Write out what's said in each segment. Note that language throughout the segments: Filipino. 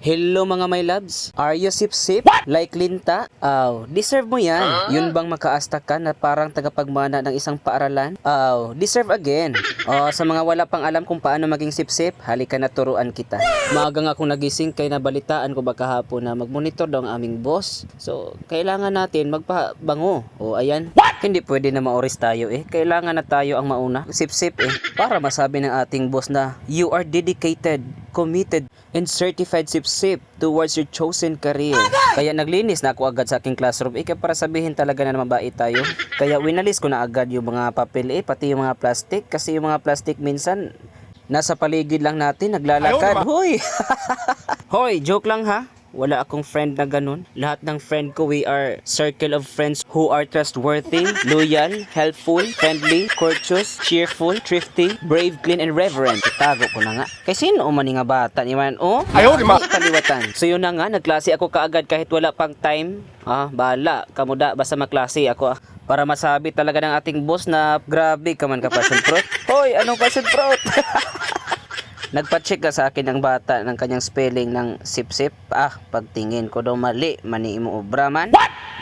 Hello mga my loves, are you sip-sip? Like linta? Deserve mo yan. Yun bang makaasta ka na parang tagapagmana ng isang paaralan? Deserve again. Sa mga wala pang alam kung paano maging sip-sip, halika na turuan kita. Maagang akong nagising kay nabalitaan ko ba kahapon na magmonitor daw ang aming boss. So, kailangan natin magpabango. Ayan. Hindi pwede na maoris tayo Kailangan na tayo ang mauna. Sip-sip Para masabi ng ating boss na you are dedicated, committed, and certified sip-sip towards your chosen career. Kaya naglinis na ako agad sa aking classroom para sabihin talaga na mabait tayo. Kaya winalis ko na agad yung mga papel pati yung mga plastic. Kasi yung mga plastic minsan nasa paligid lang natin naglalakad. Hoy! Hoy, joke lang ha. Wala akong friend na ganun. Lahat ng friend ko, we are circle of friends who are trustworthy, loyal, helpful, friendly, courteous, cheerful, thrifty, brave, clean, and reverent. Itago ko na nga. Kay sino man nga bata ni man? Ayaw di ma. Kaliwatan. So yun na nga, nagklase ako kaagad kahit wala pang time. Bahala. Kamuda, basta maklase ako para masabi talaga ng ating boss na grabe ka man ka passion fruit. Hoy, anong passion fruit? Nagpa-check ka sa akin ng bata ng kanyang spelling ng sip-sip. Pagtingin ko daw mali, mani mo obraman.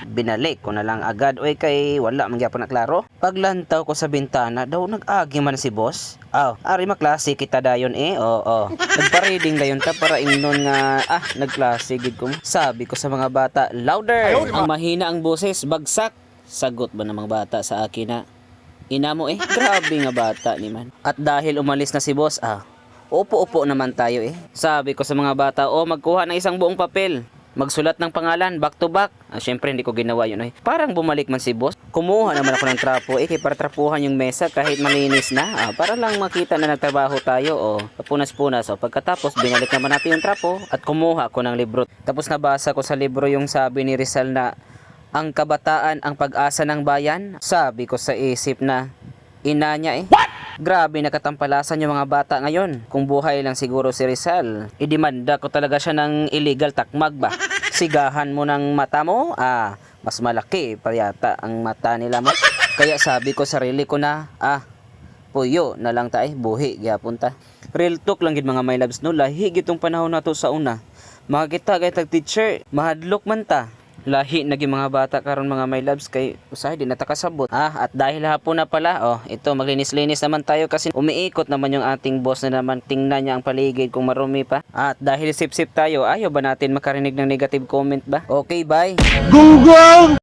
Binalik ko na lang agad. Kay wala mangyapon na klaro. Paglantaw ko sa bintana, daw nag-agi man si boss. Ari maklase kita dayon Oo. Nagpa-reading dayon ta para ingnon nga nagklase gid ko. Sabi ko sa mga bata, louder. Ang mahina ang boses, bagsak. Sagot ba ng mga bata sa akin na ina mo grabe nga bata ni man. At dahil umalis na si boss, upo-upo naman tayo Sabi ko sa mga bata, magkuha ng isang buong papel. Magsulat ng pangalan, back to back. Syempre hindi ko ginawa yun Parang bumalik man si boss. Kumuha naman ako ng trapo para trapuhan yung mesa kahit malinis na. Para lang makita na nagtrabaho tayo papunas-punas. Pagkatapos binalik naman natin yung trapo at kumuha ako ng libro. Tapos nabasa ko sa libro yung sabi ni Rizal na ang kabataan ang pag-asa ng bayan. Sabi ko sa isip na ina niya Grabe nakatampalasan yung mga bata ngayon. Kung buhay lang siguro si Rizal, idemanda ko talaga siya ng illegal takmag ba? Sigahan mo ng mata mo? Mas malaki pa yata ang mata nila mo. Kaya sabi ko sarili ko na, puyo na lang tayo, buhi, gyapon ta. Real talk lang gid mga my loves no, lahi gitong panahon nato sa una. Makakita kay tag teacher, mahadlok man ta. Lahi naging mga bata karon mga my loves kay usahay di natakasabot. At dahil hapon na pala, ito maglinis-linis naman tayo kasi umiikot naman yung ating boss na naman tingnan niya ang paligid kung marumi pa. At dahil sip-sip tayo, ayaw ba natin makarinig ng negative comment ba? Okay, bye. Google!